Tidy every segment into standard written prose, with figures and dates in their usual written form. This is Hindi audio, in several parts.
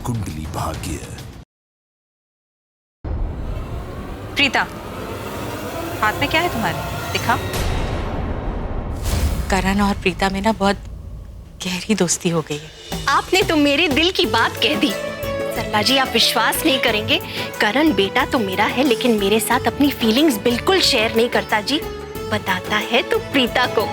कुंडली भाग्य। प्रीता, हाथ में क्या है तुम्हारे? दिखा। करण और प्रीता में ना बहुत गहरी दोस्ती हो गई है। आपने तो मेरे दिल की बात कह दी। सरला जी, आप विश्वास नहीं करेंगे, करण बेटा तो मेरा है लेकिन मेरे साथ अपनी फीलिंग्स बिल्कुल शेयर नहीं करता जी। बताता है तो प्रीता को।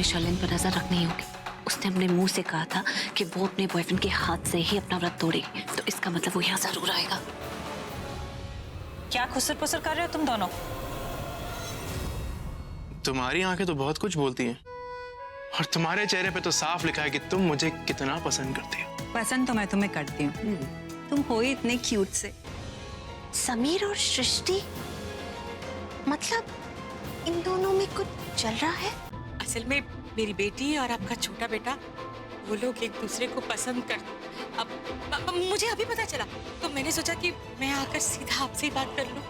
शर्लिन पर नजर रखनी होगी। उसने अपने मुंह से कहा था कि वो अपने बॉयफ्रेंड के हाथ से ही अपना व्रत तोड़ेगी, तो इसका मतलब वो यहाँ जरूर आएगा। क्या खुसर पुसर कर रहे हो तुम दोनों? तुम्हारी आंखें तो बहुत कुछ बोलती हैं और तुम्हारे चेहरे पे तो साफ लिखा है कि तुम मुझे कितना पसंद करती हो। पसंद तो मैं तुम्हें करती हूँ, तुम हो ही इतने क्यूट से। समीर और सृष्टि, मतलब इन दोनों में कुछ चल रहा है। असल में मेरी बेटी और आपका छोटा बेटा, वो लोग एक दूसरे को पसंद कर। अब मुझे अभी पता चला, तो मैंने सोचा कि मैं आकर सीधा आपसे ही बात कर लूं।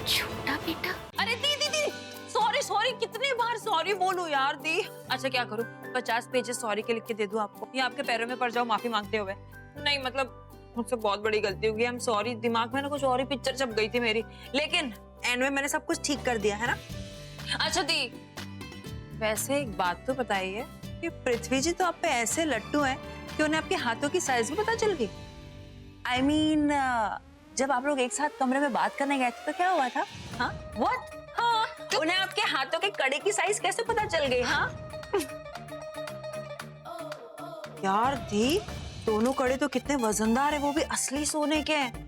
छोटा बेटा? अरे दी दी दी, सॉरी सॉरी, कितनी बार सॉरी बोलूं यार दी। अच्छा क्या करूं, 50 पेजेस सॉरी के लिख के दे दूं आपको, या आपके पैरों में पड़ जाओ माफी मांगते हुए? नहीं मतलब मुझसे बहुत बड़ी गलती हो गई, आई एम सॉरी। दिमाग में ना कुछ और ही पिक्चर छप गई थी मेरी, लेकिन एंड में मैंने सब कुछ ठीक कर दिया है ना। अच्छा दी, वैसे एक बात तो बताइए कि पृथ्वी जी तो आप पे ऐसे लट्टू हैं कि उन्हें आपके हाथों की साइज भी पता चल गई। I mean, जब आप लोग एक साथ कमरे में बात करने गए थे तो क्या हुआ था? हाँ व्हाट? हाँ, उन्हें आपके हाथों के कड़े की साइज कैसे पता चल गई? हाँ यार दी, दोनों कड़े तो कितने वजनदार है, वो भी असली सोने के हैं।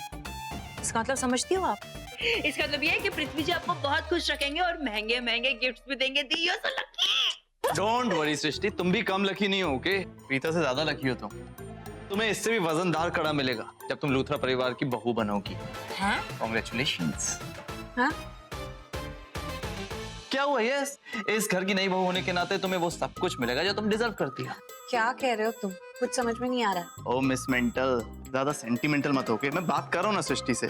इसका मतलब समझती हो आप? इसका मतलब ये है कि पृथ्वी जी आपको बहुत खुश रखेंगे और महंगे महंगे गिफ्ट्स भी देंगे। दी you so lucky. Don't worry Srishti, तुम भी कम लकी नहीं हो, ओके? प्रीता से ज्यादा लकी हो तुम। तुम्हें इससे भी वजनदार कड़ा मिलेगा जब तुम लूथरा परिवार की बहू बनोगी। हाँ? कांग्रेचुलेशंस। हाँ? क्या हुआ? यस, इस घर की नई बहू होने के नाते तुम्हें वो सब कुछ मिलेगा जो तुम डिजर्व करती हो। क्या कह रहे हो तुम? कुछ समझ में नहीं आ रहा। ओ मिस मेंटल, ज्यादा सेंटिमेंटल मत होके, मैं बात कर रहा हूँ ना सृष्टि से।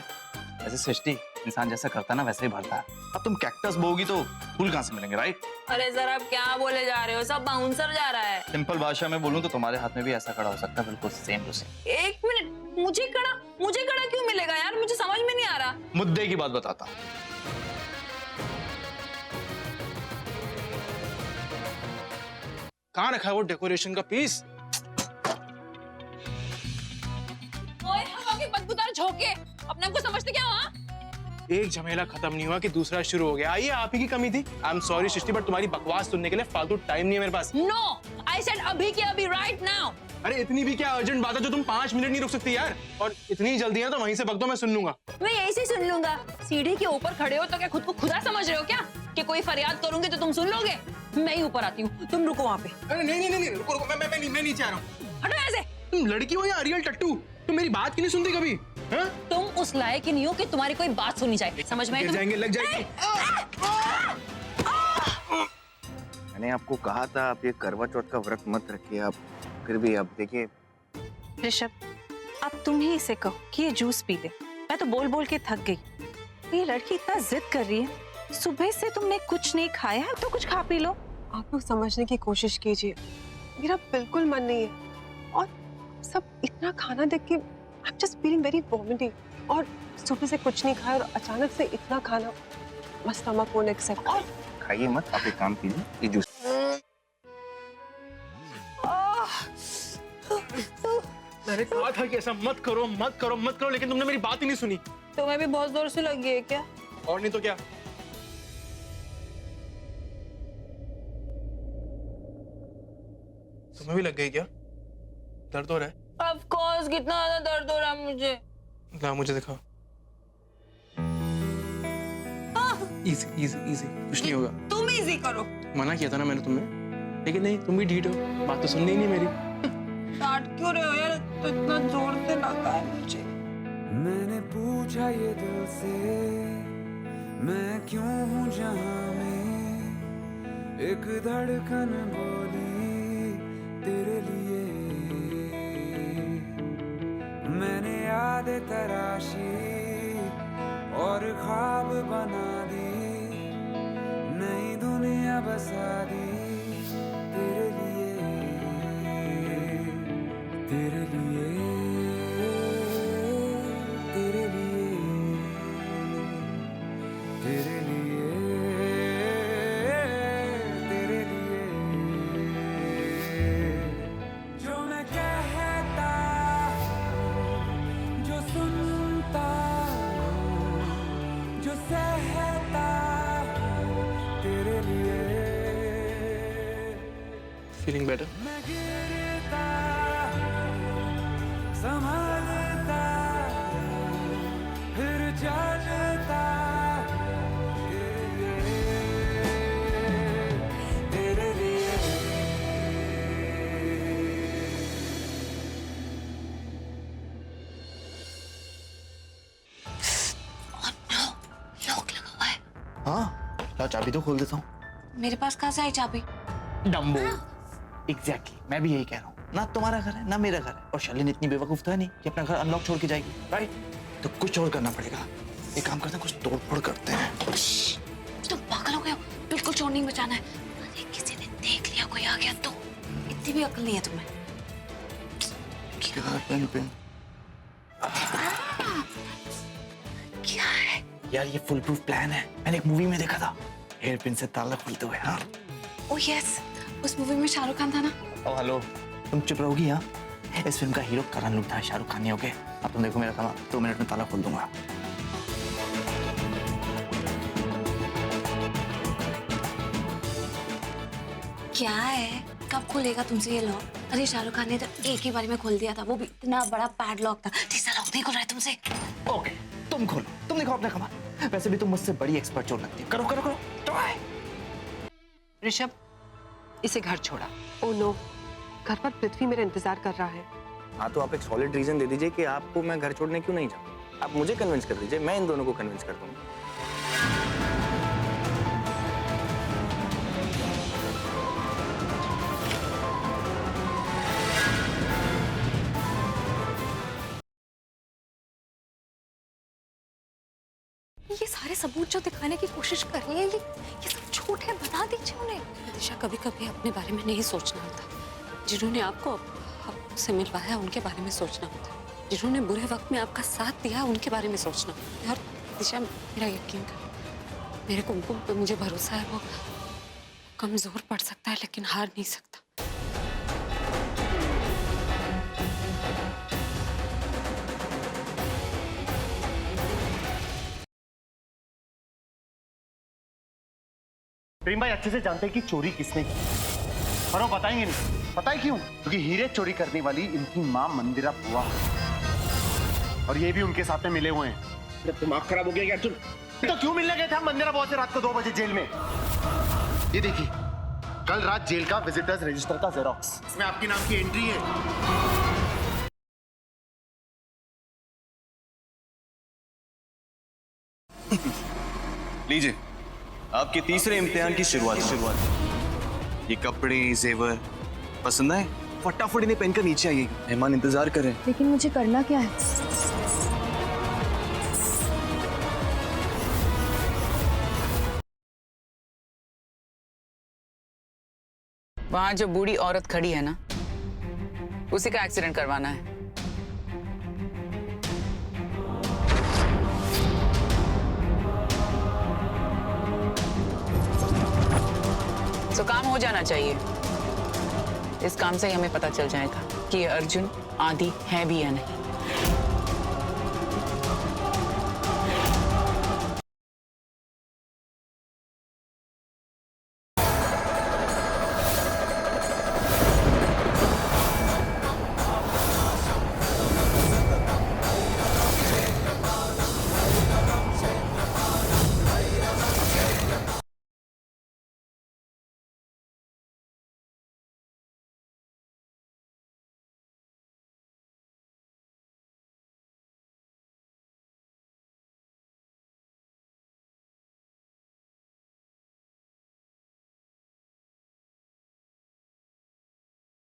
वैसे सृष्टि, इंसान जैसा करता है ना वैसे ही भरता है। अब तुम कैक्टस बोगी तो फूल कहाँ से मिलेंगे, राइट? अरे सर, आप क्या बोले जा रहे हो? सब बाउंसर जा रहा है। सिंपल भाषा में बोलूं तो तुम्हारे हाथ में भी ऐसा कड़ा हो सकता है, बिल्कुल सेम टू सेम। एक मिनट, मुझे कड़ा क्यों मिलेगा यार? मुझे समझ में नहीं आ रहा। मुद्दे की बात बताता हूँ। कहाँ रखा है वो डेकोरेशन का पीस? ओए हवा के बदबूदार झोंके, अपने आप को समझते क्या हो? हाँ? एक झमेला खत्म नहीं हुआ कि दूसरा शुरू हो गया। ये आप ही की कमी थी। I am sorry Srishti, but तुम्हारी बकवास सुनने के लिए फालतू टाइम नहीं है मेरे पास। नो, आई सेड अभी के अभी, राइट नाउ। अरे इतनी भी क्या अर्जेंट बात है जो तुम 5 मिनट नहीं रुक सकती यार? और इतनी जल्दी है तो वहीं से बक दो, मैं सुन लूंगा। मैं यही से सुन लूंगा। सीढ़ी के ऊपर खड़े हो तो क्या खुद को खुदा समझ रहे हो क्या कि कोई फरियाद करूंगी तो तुम सुन लोगे? मैं ही ऊपर आती हूँ, तुम रुको वहाँ पे। अरे नहीं, रुको, मैं नीचे आ रहा हूँ। हटो यहाँ से। तुम लड़की हो या रियल टट्टू? तुम मेरी बात क्यों नहीं सुनती कभी? हाँ? तुम उस लायक ही नहीं हो कि तुम्हारी कोई बात सुनी जाए, समझ में? गिर जाएंगे, लग जाएगी। मैंने आपको कहा था आप ये करवा चौथ का व्रत मत रखिए, आप फिर भी अब देखिए। ऋषभ, अब तुम ही इसे कहो कि ये जूस पी ले। मैं तो बोल बोल के थक गई। ये लड़की इतना जिद कर रही है, सुबह से तुमने कुछ नहीं खाया है तो कुछ खा पी लो। आप लोग समझने की कोशिश कीजिए, मेरा बिल्कुल मन नहीं है और सब इतना खाना देख के I am just feeling very vomiting. और सुबह से कुछ नहीं खाया और अचानक से इतना खाना, my stomach won't accept। और खाइए मत, आप एक काम कीजिए, ये जूस। मैंने कहा था कि ऐसा मत करो, लेकिन तुमने मेरी बात ही नहीं सुनी। तुम्हें भी बहुत जोर से लगी है क्या? और नहीं तो क्या। तुम्हें भी लग गई क्या? दर्द हो रहा है? Of course, कितना ज्यादा दर्द हो रहा है मुझे। ला मुझे दिखाओ। इजी, कुछ नहीं होगा। तुम इजी करो। मना किया था ना मैंने तुम्हें, लेकिन नहीं, तुम भी ढीठ हो, बात तो सुननी ही नहीं मेरी। डांट क्यों रहे हो यार? तो इतना जोर से लगा है मुझे। मैंने पूछा ये दिल से, मैं क्यों हूँ जहाँ में, एक धड़कन बोली तेरे लिए। यादें तराशी और ख्वाब बना दी, नई दुनिया बसा दी तेरे लिए, तेरे लिए, तेरे लिए, तेरे लिए, तेरे लिए। जो मैं कहता, जो सुनता, जो सहता तेरे लिए। Feeling better? मैं गिरता, संभलता, फिर चलता तेरे लिए, तेरे लिए। लॉक लगा हुआ है। हाँ, लाओ चाबी तो खोल देता हूँ। मेरे पास कहाँ से आई चाबी? डम्बो। एग्जैक्टली, मैं भी यही कह रहा हूँ। ना तुम्हारा घर है ना मेरा घर है, और शालिनी इतनी बेवकूफ तो है नहीं कि अपना घर अनलॉक छोड़ के जाएगी, राइट? तो कुछ और करना पड़ेगा। एक काम करते हैं, कुछ तोड़फोड़ करते हैं। तुम पागल हो गए हो? बिल्कुल चोर नहीं बचाना है। अरे किसी ने देख लिया, कोई आ गया तो? इतनी भी अक्ल नहीं है तुम्हें। Pen pen. क्या है? यार ये फुल प्रूफ प्लान है, मैंने एक मूवी में देखा था, हेयर पिन से ताला खुलते हुए। हाँ ओह यस, उस मूवी में शाहरुख खान था ना? ओ हेलो, तुम चुप रहोगी? हाँ, इस फिल्म का हीरो करण लूट था, शाहरुख खान नहीं हो गए। अब तुम देखो मेरा काम, 2 मिनट में ताला खोल दूंगा। क्या है? कब खुलेगा तुमसे ये लॉक? अरे शाहरुख खान ने तो एक ही बारी में खोल दिया था, वो भी इतना बड़ा पैडलॉक था। तीसरा लॉक नहीं खुल रहा है तुमसे। ओके, तुम खोलो, तुम दिखाओ अपना कमाल। वैसे भी तुम मुझसे बड़ी एक्सपर्ट चोर लगती है। करो करो करो, ट्राई। ऋषभ, इसे घर छोड़ा। ओह नो, घर पर पृथ्वी मेरा इंतजार कर रहा है। हाँ तो आप एक सॉलिड रीजन दे दीजिए कि आपको मैं घर छोड़ने क्यों नहीं जाऊँ। आप मुझे कन्विंस कर दीजिए, मैं इन दोनों को कन्विंस कर दूंगा। ये सारे सबूत जो दिखाने की कोशिश कर रही है, ये सब झूठ है। बता दीजिए उन्हें। दिशा, कभी कभी अपने बारे में नहीं सोचना होता। जिन्होंने आपसे मिलवाया उनके बारे में सोचना होता है। जिन्होंने बुरे वक्त में आपका साथ दिया उनके बारे में सोचना होता है। और दिशा, मेरा यकीन कर, मेरे कुमकुम पे मुझे भरोसा है। वो कमजोर पड़ सकता है लेकिन हार नहीं सकता। प्रेम भाई अच्छे से जानते हैं कि चोरी किसने की, पर वो बताएंगे नहीं। पता है क्यों? क्योंकि हीरे चोरी करने वाली इनकी मां मंदिरा बुआ, और ये भी उनके साथ में मिले हुए हैं। दिमाग खराब हो गया क्या तुम? तो क्यों मिलने गए थे हम मंदिरा बुआ से रात को 2 बजे जेल में? ये देखिए, कल रात जेल का विजिटर्स रजिस्टर का जेरॉक्स, इसमें आपके नाम की एंट्री है। लीजिए, आपके तीसरे इम्तिहान की शुरुआत। ये कपड़े जेवर पसंद आए? फटाफट इन्हें पहनकर नीचे आइए, मेहमान इंतजार कर रहे हैं। लेकिन मुझे करना क्या है? वहां जो बूढ़ी औरत खड़ी है ना, उसी का एक्सीडेंट करवाना है। तो काम हो जाना चाहिए। इस काम से ही हमें पता चल जाएगा कि ये अर्जुन आदि है भी या नहीं।